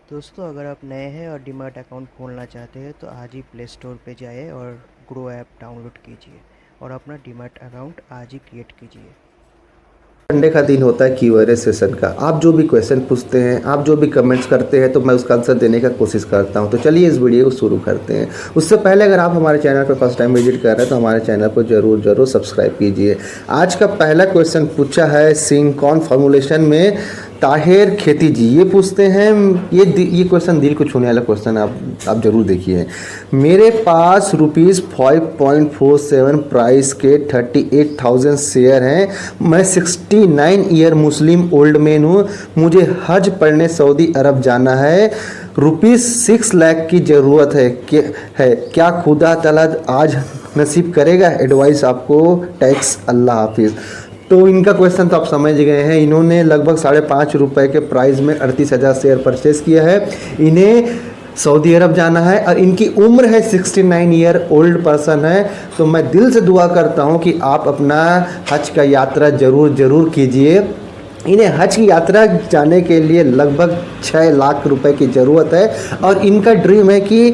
दोस्तों, अगर आप नए हैं और डीमैट अकाउंट खोलना चाहते हैं तो आज ही प्ले स्टोर पे जाइए और ग्रो ऐप डाउनलोड कीजिए और अपना डीमैट अकाउंट आज ही क्रिएट कीजिए। संडे का दिन होता है क्यूएनए सेशन का। आप जो भी क्वेश्चन पूछते हैं, आप जो भी कमेंट्स करते हैं, तो मैं उसका आंसर देने का कोशिश करता हूं। तो चलिए इस वीडियो को शुरू करते हैं। उससे पहले अगर आप हमारे चैनल पर फर्स्ट टाइम विजिट कर रहे हैं तो हमारे चैनल को जरूर सब्सक्राइब कीजिए। आज का पहला क्वेश्चन पूछा है सिंकॉन फॉर्मुलेशन में ताहिर खेती जी। ये पूछते हैं, ये क्वेश्चन दिल को छूने वाला क्वेश्चन है। आप जरूर देखिए। मेरे पास ₹5.47 प्राइस के 38,000 शेयर हैं। मैं 69 ईयर मुस्लिम ओल्ड मैन हूँ। मुझे हज पढ़ने सऊदी अरब जाना है। ₹6 लाख की ज़रूरत है क्या खुदा तआला आज नसीब करेगा? एडवाइस आपको। टैक्स। अल्लाह हाफिज़। तो इनका क्वेश्चन तो आप समझ गए हैं। इन्होंने लगभग ₹5.5 के प्राइस में 38,000 शेयर परचेस किया है। इन्हें सऊदी अरब जाना है और इनकी उम्र है 69 ईयर ओल्ड पर्सन है। तो मैं दिल से दुआ करता हूं कि आप अपना हज का यात्रा जरूर कीजिए। इन्हें हज की यात्रा जाने के लिए लगभग 6 लाख रुपए की ज़रूरत है और इनका ड्रीम है कि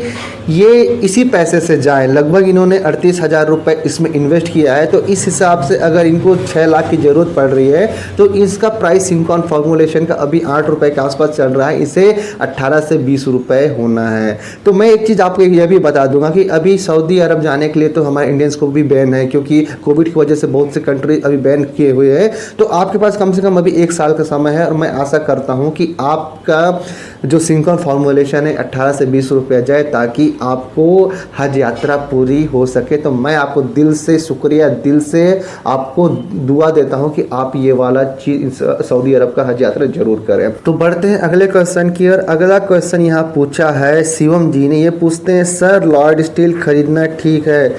ये इसी पैसे से जाएं। लगभग इन्होंने 38,000 रुपये इसमें इन्वेस्ट किया है। तो इस हिसाब से अगर इनको 6 लाख की ज़रूरत पड़ रही है तो इसका प्राइस सिंकॉन फॉर्मुलेशन का अभी ₹8 के आसपास चल रहा है। इसे 18 से 20 रुपये होना है। तो मैं एक चीज़ आपको यह भी बता दूंगा कि अभी सऊदी अरब जाने के लिए तो हमारे इंडियंस को भी बैन है, क्योंकि कोविड की वजह से बहुत से कंट्री अभी बैन किए हुए हैं। तो आपके पास कम से कम अभी 1 साल का समय है और मैं आशा करता हूँ कि आपका जो सिंकॉन फॉर्मुलेशन है 18 से 20 रुपये जाए, ताकि आपको हज यात्रा पूरी हो सके। तो मैं आपको दिल से शुक्रिया, दिल से आपको दुआ देता हूं कि आप ये वाला चीज़ सऊदी अरब का हज यात्रा जरूर करें। तो बढ़ते हैं अगले क्वेश्चन की ओर। अगला क्वेश्चन यहाँ पूछा है शिवम जी ने। ये पूछते हैं, सर लॉयड स्टील खरीदना ठीक है?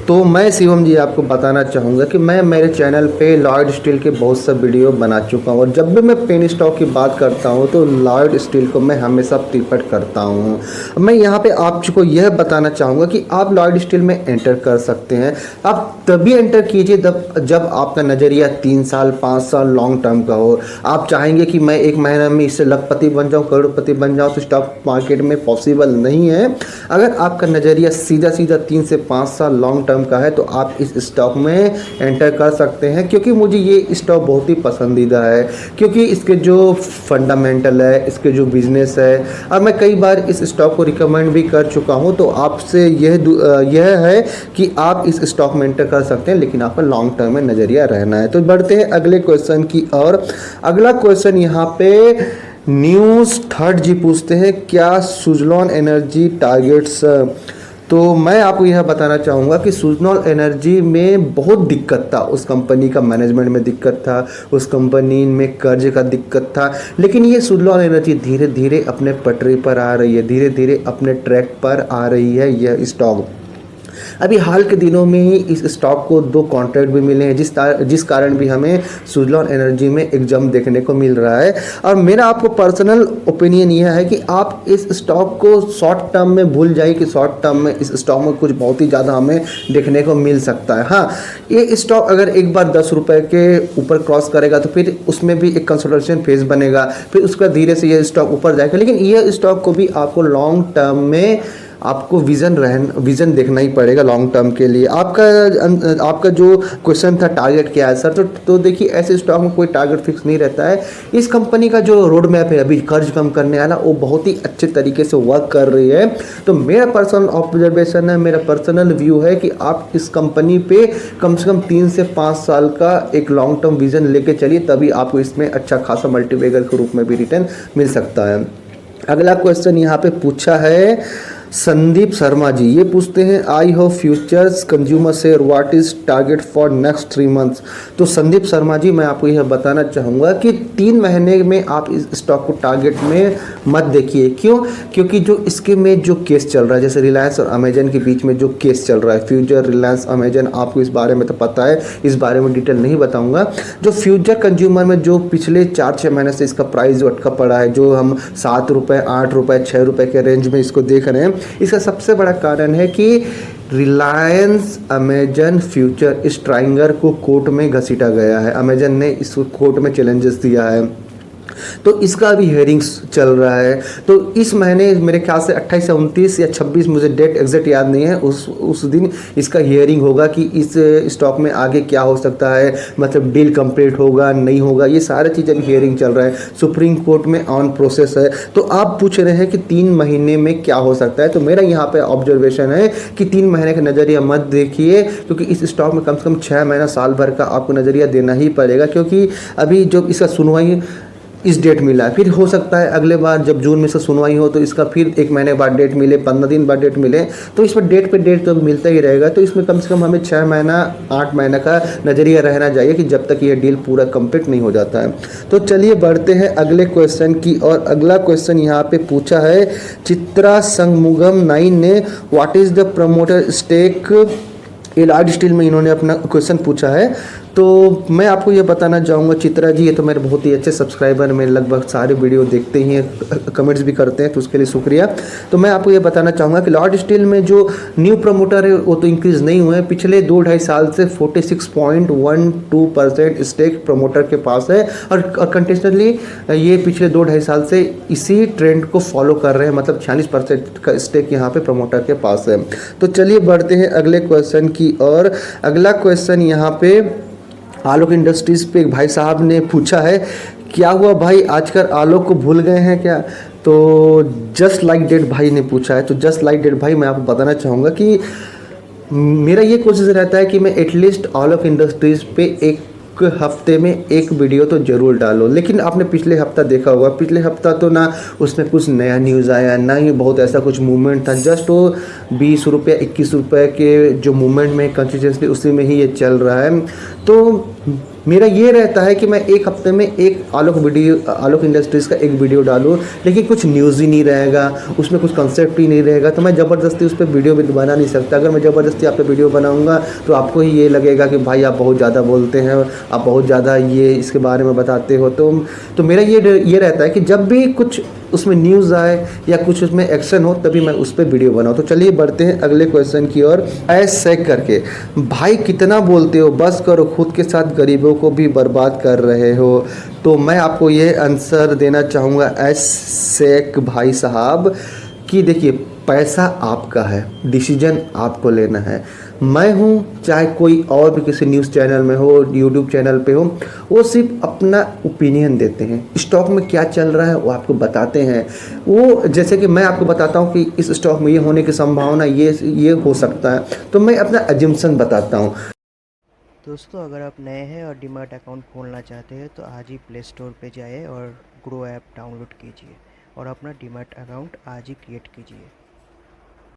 तो मैं शिवम जी आपको बताना चाहूँगा कि मैं मेरे चैनल पे लॉयड स्टील के बहुत सा वीडियो बना चुका हूँ और जब भी मैं पेन स्टॉक की बात करता हूँ तो लॉयड स्टील को मैं हमेशा प्रीफर करता हूँ। मैं यहाँ पे आपको यह बताना चाहूँगा कि आप लॉयड स्टील में एंटर कर सकते हैं। आप तभी एंटर कीजिए जब आपका नज़रिया 3 साल 5 साल लॉन्ग टर्म का हो। आप चाहेंगे कि मैं 1 महीने में इससे लखपति बन जाऊँ, करोड़पति बन जाऊँ, तो स्टॉक मार्केट में पॉसिबल नहीं है। अगर आपका नज़रिया सीधा 3 से 5 साल लॉन्ग टर्म का है तो आप इस स्टॉक में एंटर कर सकते हैं, क्योंकि मुझे ये स्टॉक बहुत ही पसंदीदा है, क्योंकि इसके जो फंडामेंटल है, इसके जो बिजनेस है, और मैं कई बार इस स्टॉक को रिकमेंड भी कर चुका हूं। तो आपसे यह है कि आप इस स्टॉक में एंटर कर सकते हैं, लेकिन आपका लॉन्ग टर्म में नज़रिया रहना है। तो बढ़ते हैं अगले क्वेश्चन की ओर। अगला क्वेश्चन यहाँ पे न्यूज़ थर्ड जी पूछते हैं, क्या सुजलॉन एनर्जी टारगेट्स? तो मैं आपको यह बताना चाहूँगा कि सुजलॉन एनर्जी में बहुत दिक्कत था। उस कंपनी का मैनेजमेंट में दिक्कत था, उस कंपनी में कर्ज का दिक्कत था, लेकिन ये सुजलॉन एनर्जी धीरे धीरे अपने पटरी पर आ रही है, धीरे धीरे अपने ट्रैक पर आ रही है। यह स्टॉक अभी हाल के दिनों में ही इस स्टॉक को 2 कॉन्ट्रैक्ट भी मिले हैं, जिस कारण भी हमें सुजलॉन एनर्जी में एक जंप देखने को मिल रहा है। और मेरा आपको पर्सनल ओपिनियन यह है कि आप इस स्टॉक को शॉर्ट टर्म में भूल जाइए कि शॉर्ट टर्म में इस स्टॉक में कुछ बहुत ही ज़्यादा हमें देखने को मिल सकता है। हाँ, ये स्टॉक अगर एक बार 10 रुपये के ऊपर क्रॉस करेगा तो फिर उसमें भी एक कंसोलिडेशन फेज बनेगा, फिर उसका धीरे से ये स्टॉक ऊपर जाएगा। लेकिन यह स्टॉक को भी आपको लॉन्ग टर्म में आपको विज़न देखना ही पड़ेगा लॉन्ग टर्म के लिए। आपका जो क्वेश्चन था टारगेट क्या है सर, तो देखिए ऐसे स्टॉक में कोई टारगेट फिक्स नहीं रहता है। इस कंपनी का जो रोड मैप है अभी कर्ज कम करने वाला, वो बहुत ही अच्छे तरीके से वर्क कर रही है। तो मेरा पर्सनल ऑब्जर्वेशन है, मेरा पर्सनल व्यू है कि आप इस कंपनी पे कम से कम 3 से 5 साल का एक लॉन्ग टर्म विज़न लेके चलिए, तभी आपको इसमें अच्छा खासा मल्टीबैगर के रूप में भी रिटर्न मिल सकता है। अगला क्वेश्चन यहाँ पे पूछा है संदीप शर्मा जी। ये पूछते हैं, I have futures consumer share, what is target for next 3 months? तो संदीप शर्मा जी, मैं आपको यह बताना चाहूँगा कि 3 महीने में आप इस स्टॉक को टारगेट में मत देखिए। क्यों? क्योंकि जो इसके में जो केस चल रहा है, जैसे रिलायंस और अमेजन के बीच में जो केस चल रहा है, फ्यूचर रिलायंस अमेजन, आपको इस बारे में तो पता है, इस बारे में डिटेल नहीं बताऊँगा। जो फ्यूचर कंज्यूमर में जो पिछले 4-6 महीने से इसका प्राइस जो अटका पड़ा है, जो हम 7 रुपये 8 रुपये 6 रुपये के रेंज में इसको देख रहे हैं, इसका सबसे बड़ा कारण है कि रिलायंस अमेजन फ्यूचर इस ट्रायंगल को कोर्ट में घसीटा गया है। अमेजन ने इस कोर्ट में चैलेंजेस दिया है। तो इसका भी हियरिंग्स चल रहा है। तो इस महीने मेरे ख्याल से 28 या 29 या 26, मुझे डेट एग्जैक्ट याद नहीं है, उस दिन इसका हियरिंग होगा कि इस स्टॉक में आगे क्या हो सकता है, मतलब डील कंप्लीट होगा नहीं होगा, ये सारी चीज़ें अभी हियरिंग चल रहा है, सुप्रीम कोर्ट में ऑन प्रोसेस है। तो आप पूछ रहे हैं कि 3 महीने में क्या हो सकता है, तो मेरा यहाँ पे ऑब्जर्वेशन है कि 3 महीने का नज़रिया मत देखिए, क्योंकि इस स्टॉक में कम से कम 6 महीना साल भर का आपको नज़रिया देना ही पड़ेगा, क्योंकि अभी जो इसका सुनवाई इस डेट मिला है, फिर हो सकता है अगले बार जब जून में से सुनवाई हो तो इसका फिर 1 महीने बाद डेट मिले, 15 दिन बाद डेट मिले, तो इसमें डेट पे डेट तो मिलता ही रहेगा। तो इसमें कम से कम हमें 6 महीना 8 महीना का नज़रिया रहना चाहिए कि जब तक ये डील पूरा कंप्लीट नहीं हो जाता है। तो चलिए बढ़ते हैं अगले क्वेश्चन की और अगला क्वेश्चन यहाँ पे पूछा है चित्रा संगमुगम 9 ने, what is the promoter stake Allied Steel में, इन्होंने अपना क्वेश्चन पूछा है। तो मैं आपको ये बताना चाहूँगा, चित्रा जी ये तो मेरे बहुत ही अच्छे सब्सक्राइबर, मेरे लगभग सारे वीडियो देखते ही हैं, कमेंट्स भी करते हैं, तो उसके लिए शुक्रिया। तो मैं आपको ये बताना चाहूँगा कि लॉर्ड स्टील में जो न्यू प्रमोटर है वो तो इंक्रीज़ नहीं हुए हैं, पिछले 2-2.5 साल से 46.12% स्टेक प्रमोटर के पास है, और कंटिन्यूसली ये पिछले 2-2.5 साल से इसी ट्रेंड को फॉलो कर रहे हैं, मतलब 46% का स्टेक यहाँ पे प्रमोटर के पास है। तो चलिए बढ़ते हैं अगले क्वेश्चन की और अगला क्वेश्चन यहाँ पे आलोक इंडस्ट्रीज़ पे एक भाई साहब ने पूछा है, क्या हुआ भाई आजकल आलोक को भूल गए हैं क्या? तो जस्ट लाइक डेट भाई ने पूछा है। तो जस्ट लाइक डेट भाई मैं आपको बताना चाहूँगा कि मेरा ये कोशिश रहता है कि मैं एटलीस्ट आलोक इंडस्ट्रीज़ पे एक हफ्ते में एक वीडियो तो ज़रूर डालो। लेकिन आपने पिछले हफ्ता देखा होगा, पिछले हफ्ता तो ना उसमें कुछ नया न्यूज़ आया, ना ही बहुत ऐसा कुछ मूवमेंट था, जस्ट वो 20 रुपये 21 रुपये के जो मूवमेंट में कंसिस्टेंटली उसी में ही ये चल रहा है। तो मेरा ये रहता है कि मैं एक हफ्ते में एक आलोक इंडस्ट्रीज़ का एक वीडियो डालूं, लेकिन कुछ न्यूज़ ही नहीं रहेगा, उसमें कुछ कंसेप्ट ही नहीं रहेगा, तो मैं ज़बरदस्ती उस पर वीडियो भी बना नहीं सकता। अगर मैं ज़बरदस्ती आप पे वीडियो बनाऊंगा तो आपको ही ये लगेगा कि भाई आप बहुत ज़्यादा बोलते हैं, आप बहुत ज़्यादा ये इसके बारे में बताते हो। तो मेरा ये रहता है कि जब भी कुछ उसमें न्यूज़ आए या कुछ उसमें एक्शन हो तभी मैं उस पर वीडियो बनाऊँ। तो चलिए बढ़ते हैं अगले क्वेश्चन की ओर। ऐसे करके भाई कितना बोलते हो, बस करो, खुद के साथ गरीबों को भी बर्बाद कर रहे हो। तो मैं आपको ये आंसर देना चाहूँगा शेख भाई साहब कि देखिए पैसा आपका है, डिसीजन आपको लेना है। मैं हूँ चाहे कोई और भी किसी न्यूज़ चैनल में हो, यूट्यूब चैनल पे हो, वो सिर्फ अपना ओपिनियन देते हैं, स्टॉक में क्या चल रहा है वो आपको बताते हैं। वो जैसे कि मैं आपको बताता हूँ कि इस स्टॉक में ये होने की संभावना ये हो सकता है, तो मैं अपना एजम्पशन बताता हूँ। दोस्तों अगर आप नए हैं और डीमैट अकाउंट खोलना चाहते हैं तो आज ही प्ले स्टोर पे जाइए और ग्रो ऐप डाउनलोड कीजिए और अपना डीमैट अकाउंट आज ही क्रिएट कीजिए।